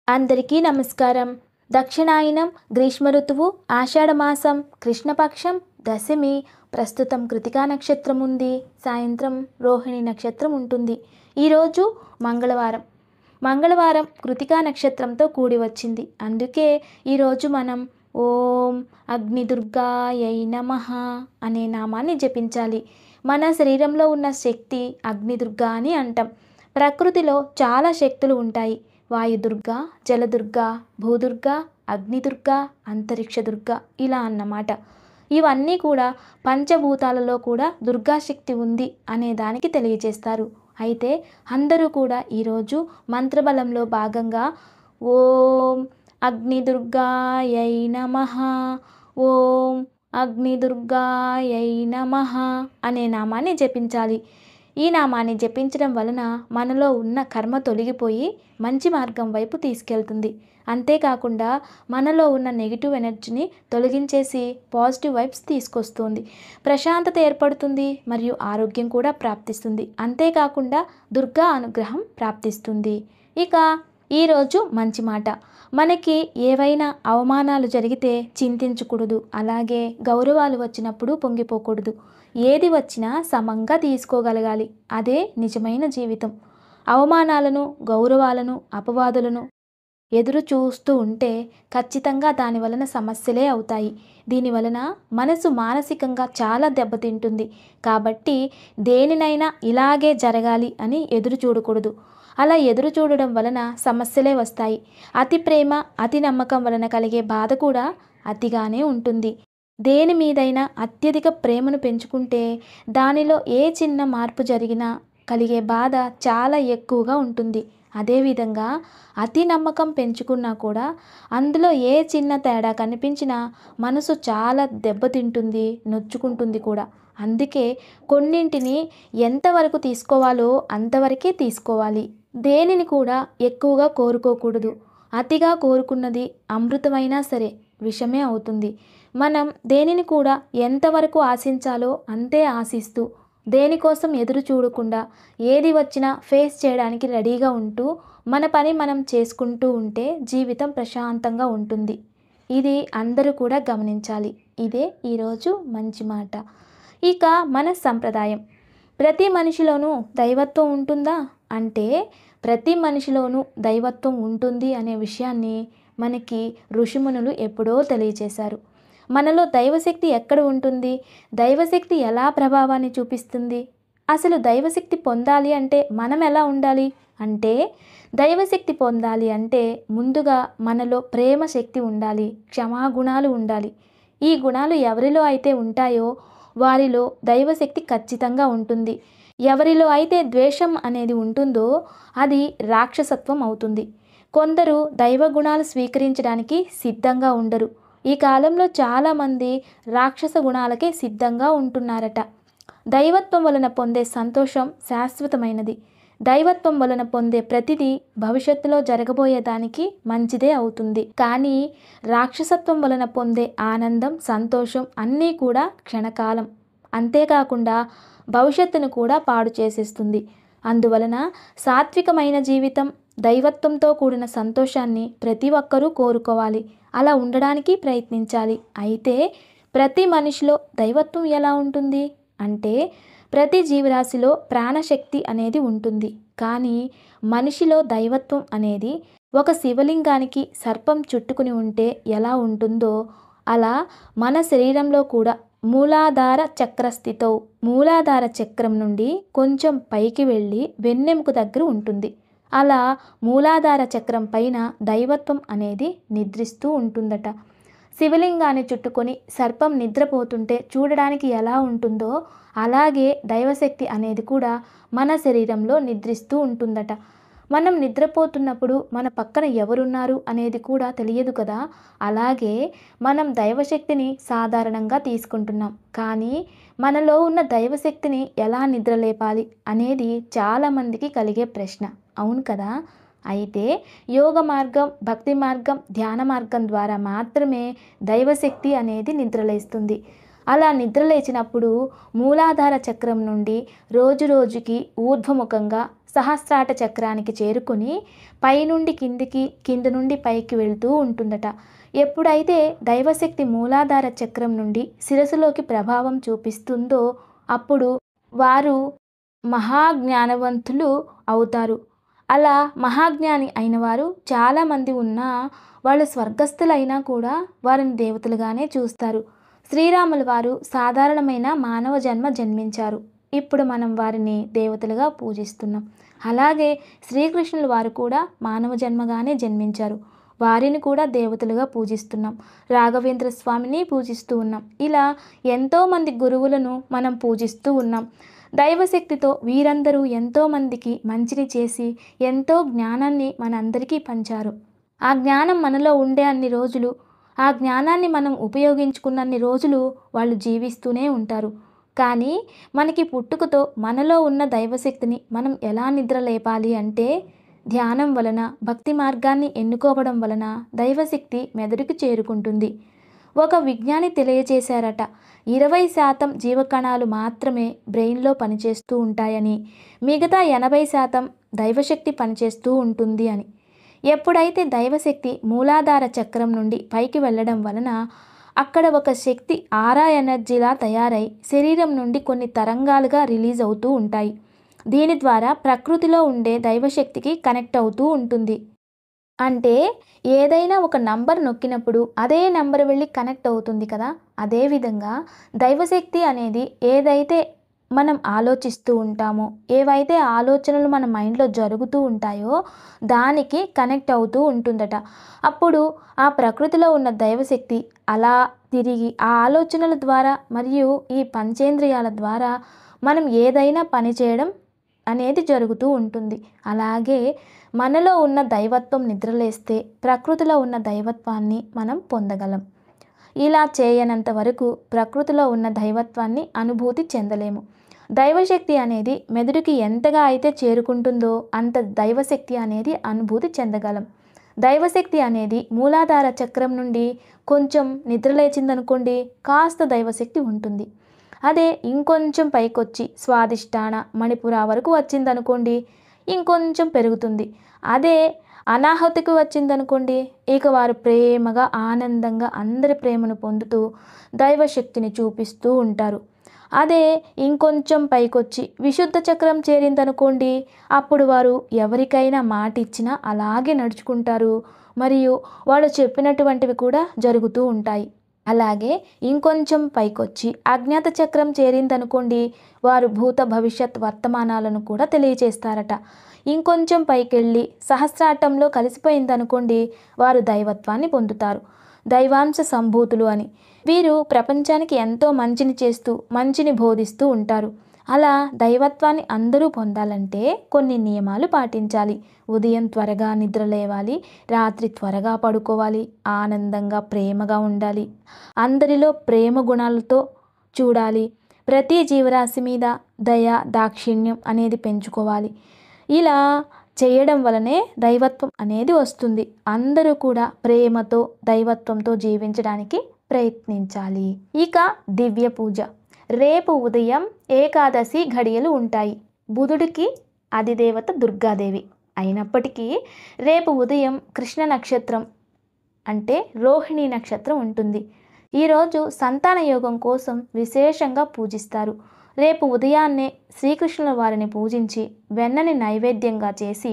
అందరికీ నమస్కారం. దక్షిణాయనం, గ్రీష్మ ఋతువు, ఆషాఢమాసం, కృష్ణపక్షం, దశమి. ప్రస్తుతం కృతికా నక్షత్రం ఉంది. సాయంత్రం రోహిణి నక్షత్రం ఉంటుంది. ఈరోజు మంగళవారం కృతికా నక్షత్రంతో కూడి వచ్చింది. అందుకే ఈరోజు మనం ఓం అగ్నిదుర్గాయై నమః అనే నామాన్ని జపించాలి. మన శరీరంలో ఉన్న శక్తి అగ్నిదుర్గా అని అంటాం. ప్రకృతిలో చాలా శక్తులు ఉంటాయి. వాయుదుర్గా, జలదుర్గా, భూదుర్గా, అగ్నిదుర్గా, అంతరిక్ష దుర్గా, ఇలా అన్నమాట. ఇవన్నీ కూడా పంచభూతాలలో కూడా దుర్గాశక్తి ఉంది అనే దానికి తెలియజేస్తారు. అయితే అందరూ కూడా ఈరోజు మంత్రబలంలో భాగంగా ఓం అగ్నిదుర్గాయై నమః, ఓం అగ్నిదుర్గాయై నమః అనే నామాన్ని జపించాలి. ఈ నామాన్ని జపించడం వలన మనలో ఉన్న కర్మ తొలగిపోయి మంచి మార్గం వైపు తీసుకెళ్తుంది. అంతేకాకుండా మనలో ఉన్న నెగిటివ్ ఎనర్జీని తొలగించేసి పాజిటివ్ వైబ్స్ తీసుకొస్తుంది. ప్రశాంతత ఏర్పడుతుంది మరియు ఆరోగ్యం కూడా ప్రాప్తిస్తుంది. అంతేకాకుండా దుర్గా అనుగ్రహం ప్రాప్తిస్తుంది. ఇక ఈరోజు మంచి మాట. మనకి ఏవైనా అవమానాలు జరిగితే చింతించకూడదు. అలాగే గౌరవాలు వచ్చినప్పుడు పొంగిపోకూడదు. ఏది వచ్చినా సమంగా తీసుకోగలగాలి. అదే నిజమైన జీవితం. అవమానాలను, గౌరవాలను, అపవాదులను ఎదురు చూస్తూ ఉంటే ఖచ్చితంగా దాని వలన సమస్యలే అవుతాయి. దీనివలన మనసు మానసికంగా చాలా దెబ్బతింటుంది. కాబట్టి దేనినైనా ఇలాగే జరగాలి అని ఎదురు చూడకూడదు. అలా ఎదురు చూడడం వలన సమస్యలే వస్తాయి. అతి ప్రేమ, అతి నమ్మకం వలన కలిగే బాధ కూడా అతిగానే ఉంటుంది. దేని మీదైనా అత్యధిక ప్రేమను పెంచుకుంటే దానిలో ఏ చిన్న మార్పు జరిగినా కలిగే బాధ చాలా ఎక్కువగా ఉంటుంది. అదేవిధంగా అతి నమ్మకం పెంచుకున్నా కూడా అందులో ఏ చిన్న తేడా కనిపించినా మనసు చాలా దెబ్బతింటుంది, నొచ్చుకుంటుంది కూడా. అందుకే కొన్నింటిని ఎంతవరకు తీసుకోవాలో అంతవరకే తీసుకోవాలి. దేనిని కూడా ఎక్కువగా కోరుకోకూడదు. అతిగా కోరుకున్నది అమృతమైనా సరే విషమే అవుతుంది. మనం దేనిని కూడా ఎంతవరకు ఆశించాలో అంతే ఆశిస్తూ, దేనికోసం ఎదురు చూడకుండా ఏది వచ్చినా ఫేస్ చేయడానికి రెడీగా ఉంటూ మన పని మనం చేసుకుంటూ ఉంటే జీవితం ప్రశాంతంగా ఉంటుంది. ఇది అందరూ కూడా గమనించాలి. ఇదే ఈరోజు మంచి మాట. ఇక మన సంప్రదాయం. ప్రతి మనిషిలోనూ దైవత్వం ఉంటుందా అంటే ప్రతి మనిషిలోనూ దైవత్వం ఉంటుంది అనే విషయాన్ని మనకి ఋషిమునులు ఎప్పుడో తెలియచేశారు. మనలో దైవశక్తి ఎక్కడ ఉంటుంది? దైవశక్తి ఎలా ప్రభావాన్ని చూపిస్తుంది? అసలు దైవశక్తి పొందాలి అంటే మనం ఎలా ఉండాలి అంటే, దైవశక్తి పొందాలి అంటే ముందుగా మనలో ప్రేమ శక్తి ఉండాలి, క్షమాగుణాలు ఉండాలి. ఈ గుణాలు ఎవరిలో అయితే ఉంటాయో వారిలో దైవశక్తి ఖచ్చితంగా ఉంటుంది. ఎవరిలో అయితే ద్వేషం అనేది ఉంటుందో అది రాక్షసత్వం అవుతుంది. కొందరు దైవ గుణాలు స్వీకరించడానికి సిద్ధంగా ఉండరు. ఈ కాలంలో చాలామంది రాక్షస గుణాలకే సిద్ధంగా ఉంటున్నారట. దైవత్వం వలన పొందే సంతోషం శాశ్వతమైనది. దైవత్వం వలన పొందే ప్రతిదీ భవిష్యత్తులో జరగబోయేదానికి మంచిదే అవుతుంది. కానీ రాక్షసత్వం వలన పొందే ఆనందం, సంతోషం అన్నీ కూడా క్షణకాలం. అంతేకాకుండా భవిష్యత్తును కూడా పాడు చేసేస్తుంది. అందువలన సాత్వికమైన జీవితం, దైవత్వంతో కూడిన సంతోషాన్ని ప్రతి ఒక్కరూ కోరుకోవాలి. అలా ఉండడానికి ప్రయత్నించాలి. అయితే ప్రతి మనిషిలో దైవత్వం ఎలా ఉంటుంది అంటే ప్రతి జీవరాశిలో ప్రాణశక్తి అనేది ఉంటుంది. కానీ మనిషిలో దైవత్వం అనేది ఒక శివలింగానికి సర్పం చుట్టుకుని ఉంటే ఎలా ఉంటుందో అలా మన శరీరంలో కూడా మూలాధార చక్రస్థితో, మూలాధార చక్రం నుండి కొంచెం పైకి వెళ్ళి వెన్నెముక దగ్గర ఉంటుంది. అలా మూలాధార చక్రం పైన దైవత్వం అనేది నిద్రిస్తూ ఉంటుందట. శివలింగాన్ని చుట్టుకొని సర్పం నిద్రపోతుంటే చూడడానికి ఎలా ఉంటుందో అలాగే దైవశక్తి అనేది కూడా మన శరీరంలో నిద్రిస్తూ ఉంటుందట. మనం నిద్రపోతున్నప్పుడు మన పక్కన ఎవరున్నారు అనేది కూడా తెలియదు కదా. అలాగే మనం దైవశక్తిని సాధారణంగా తీసుకుంటున్నాం. కానీ మనలో ఉన్న దైవశక్తిని ఎలా నిద్రలేపాలి అనేది చాలామందికి కలిగే ప్రశ్న. అవును కదా. అయితే యోగ మార్గం, భక్తి మార్గం, ధ్యాన మార్గం ద్వారా మాత్రమే దైవశక్తి అనేది నిద్రలేస్తుంది. అలా నిద్రలేచినప్పుడు మూలాధార చక్రం నుండి రోజు రోజుకి ఊర్ధ్వముఖంగా సహస్రాట చక్రానికి చేరుకొని పైనుండి కిందికి, కింద నుండి పైకి వెళ్తూ ఉంటుందట. ఎప్పుడైతే దైవశక్తి మూలాధార చక్రం నుండి శిరస్సులోకి ప్రభావం చూపిస్తుందో అప్పుడు వారు మహాజ్ఞానవంతులు అవుతారు. అలా మహాజ్ఞాని అయిన వారు చాలామంది ఉన్నా వాళ్ళు స్వర్గస్థులైనా కూడా వారిని దేవతలుగానే చూస్తారు. శ్రీరాముల వారు సాధారణమైన మానవ జన్మ జన్మించారు. ఇప్పుడు మనం వారిని దేవతలుగా పూజిస్తున్నాం. అలాగే శ్రీకృష్ణుల వారు కూడా మానవ జన్మగానే జన్మించారు. వారిని కూడా దేవతలుగా పూజిస్తున్నాం. రాఘవేంద్ర స్వామిని పూజిస్తూ ఉన్నాం. ఇలా ఎంతోమంది గురువులను మనం పూజిస్తూ ఉన్నాం. దైవశక్తితో వీరందరూ ఎంతోమందికి మంచిని చేసి ఎంతో జ్ఞానాన్ని మనందరికీ పంచారు. ఆ జ్ఞానం మనలో ఉండే అన్ని రోజులు, ఆ జ్ఞానాన్ని మనం ఉపయోగించుకున్నన్ని రోజులు వాళ్ళు జీవిస్తూనే ఉంటారు. కానీ మనకి పుట్టుకతో మనలో ఉన్న దైవశక్తిని మనం ఎలా నిద్ర లేపాలి అంటే ధ్యానం వలన, భక్తి మార్గాన్ని ఎన్నుకోవడం వలన దైవశక్తి మెదడుకు చేరుకుంటుంది. ఒక విజ్ఞాని తెలియజేశారట, 20% జీవకణాలు మాత్రమే బ్రెయిన్లో పనిచేస్తూ ఉంటాయని, మిగతా 80% దైవశక్తి పనిచేస్తూ ఉంటుంది అని. ఎప్పుడైతే దైవశక్తి మూలాధార చక్రం నుండి పైకి వెళ్ళడం వలన అక్కడ ఒక శక్తి ఆరా ఎనర్జీలా తయారై శరీరం నుండి కొన్ని తరంగాలుగా రిలీజ్ అవుతూ ఉంటాయి. దీని ద్వారా ప్రకృతిలో ఉండే దైవశక్తికి కనెక్ట్ అవుతూ ఉంటుంది. అంటే ఏదైనా ఒక నంబర్ నొక్కినప్పుడు అదే నంబర్ వెళ్ళి కనెక్ట్ అవుతుంది కదా. అదేవిధంగా దైవశక్తి అనేది ఏదైతే మనం ఆలోచిస్తూ ఉంటామో, ఏవైతే ఆలోచనలు మన మైండ్లో జరుగుతూ ఉంటాయో దానికి కనెక్ట్ అవుతూ ఉంటుందట. అప్పుడు ఆ ప్రకృతిలో ఉన్న దైవశక్తి అలా తిరిగి ఆ ఆలోచనల ద్వారా మరియు ఈ పంచేంద్రియాల ద్వారా మనం ఏదైనా పని చేయడం అనేది జరుగుతూ ఉంటుంది. అలాగే మనలో ఉన్న దైవత్వం నిద్రలేస్తే ప్రకృతిలో ఉన్న దైవత్వాన్ని మనం పొందగలం. ఇలా చేయనంత వరకు ప్రకృతిలో ఉన్న దైవత్వాన్ని అనుభూతి చెందలేము. దైవశక్తి అనేది మెదడుకి ఎంతగా అయితే చేరుకుంటుందో అంత దైవశక్తి అనేది అనుభూతి చెందగలం. దైవశక్తి అనేది మూలాధార చక్రం నుండి కొంచెం నిద్రలేచిందనుకోండి, కాస్త దైవశక్తి ఉంటుంది. అదే ఇంకొంచెం పైకొచ్చి స్వాదిష్టాన మణిపుర వరకు వచ్చిందనుకోండి, ఇంకొంచెం పెరుగుతుంది. అదే అనాహతికి వచ్చిందనుకోండి, ఇక వారు ప్రేమగా ఆనందంగా అందరి ప్రేమను పొందుతూ దైవశక్తిని చూపిస్తూ ఉంటారు. అదే ఇంకొంచెం పైకొచ్చి విశుద్ధ చక్రం చేరిందనుకోండి, అప్పుడు వారు ఎవరికైనా మాట ఇచ్చినా అలాగే నడుచుకుంటారు మరియు వాళ్ళు చెప్పినటువంటివి కూడా జరుగుతూ ఉంటాయి. అలాగే ఇంకొంచెం పైకొచ్చి అజ్ఞాత చక్రం చేరిందనుకోండి, వారు భూత భవిష్యత్ వర్తమానాలను కూడా తెలియచేస్తారట. ఇంకొంచెం పైకెళ్ళి సహస్రాటంలో కలిసిపోయిందనుకోండి, వారు దైవత్వాన్ని పొందుతారు. దైవాంశ సంభూతులు అని. వీరు ప్రపంచానికి ఎంతో మంచిని చేస్తూ మంచిని బోధిస్తూ ఉంటారు. అలా దైవత్వాన్ని అందరూ పొందాలంటే కొన్ని నియమాలు పాటించాలి. ఉదయం త్వరగా నిద్ర లేవాలి, రాత్రి త్వరగా పడుకోవాలి, ఆనందంగా ప్రేమగా ఉండాలి, అందరిలో ప్రేమ గుణాలతో చూడాలి, ప్రతి జీవరాశి మీద దయ దాక్షిణ్యం అనేది పెంచుకోవాలి. ఇలా చేయడం వలనే దైవత్వం అనేది వస్తుంది. అందరూ కూడా ప్రేమతో దైవత్వంతో జీవించడానికి ప్రయత్నించాలి. ఇక దివ్య పూజ. రేపు ఉదయం ఏకాదశి ఘడియలు ఉంటాయి. బుధుడికి అధిదేవత దుర్గాదేవి అయినప్పటికీ రేపు ఉదయం కృష్ణ నక్షత్రం అంటే రోహిణి నక్షత్రం ఉంటుంది. ఈరోజు సంతాన యోగం కోసం విశేషంగా పూజిస్తారు. రేపు ఉదయాన్నే శ్రీకృష్ణుల వారిని పూజించి వెన్నని నైవేద్యంగా చేసి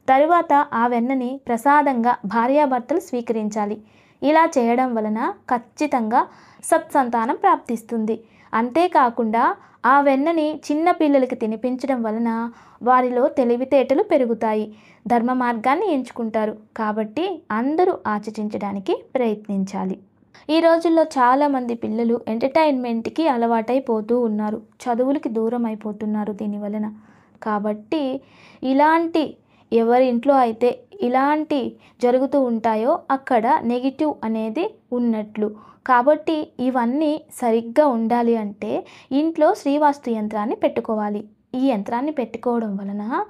తరువాత ఆ వెన్నని ప్రసాదంగా భార్యాభర్తలు స్వీకరించాలి. ఇలా చేయడం వలన ఖచ్చితంగా సత్సంతానం ప్రాప్తిస్తుంది. అంతేకాకుండా ఆ వెన్నని చిన్న పిల్లలకి తినిపించడం వలన వారిలో తెలివితేటలు పెరుగుతాయి, ధర్మ మార్గాన్ని ఎంచుకుంటారు. కాబట్టి అందరూ ఆచరించడానికి ప్రయత్నించాలి. ఈ రోజుల్లో చాలామంది పిల్లలు ఎంటర్టైన్మెంట్కి అలవాటైపోతూ ఉన్నారు, చదువులకి దూరం అయిపోతున్నారు దీనివలన. కాబట్టి ఇలాంటి ఎవరి ఇంట్లో అయితే ఇలాంటి జరుగుతూ ఉంటాయో అక్కడ నెగిటివ్ అనేది ఉన్నట్లు. కాబట్టి ఇవన్నీ సరిగ్గా ఉండాలి అంటే ఇంట్లో శ్రీవాస్తు యంత్రాన్ని పెట్టుకోవాలి. ఈ యంత్రాన్ని పెట్టుకోవడం వలన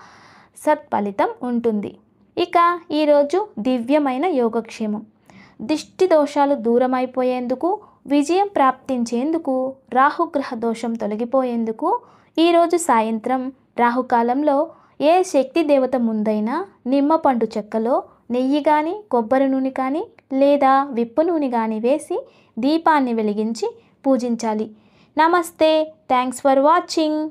సత్ఫలితం ఉంటుంది. ఇక ఈరోజు దివ్యమైన యోగక్షేమం. దిష్టి దోషాలు దూరమైపోయేందుకు, విజయం ప్రాప్తించేందుకు, రాహుగ్రహ దోషం తొలగిపోయేందుకు ఈరోజు సాయంత్రం రాహుకాలంలో ఏ శక్తి దేవత ముందైనా నిమ్మపండు చెక్కలో నెయ్యి కానీ కొబ్బరి నూనె కానీ లేదా విప్పు నూనె కానీ వేసి దీపాన్ని వెలిగించి పూజించాలి. నమస్తే. Thanks for watching.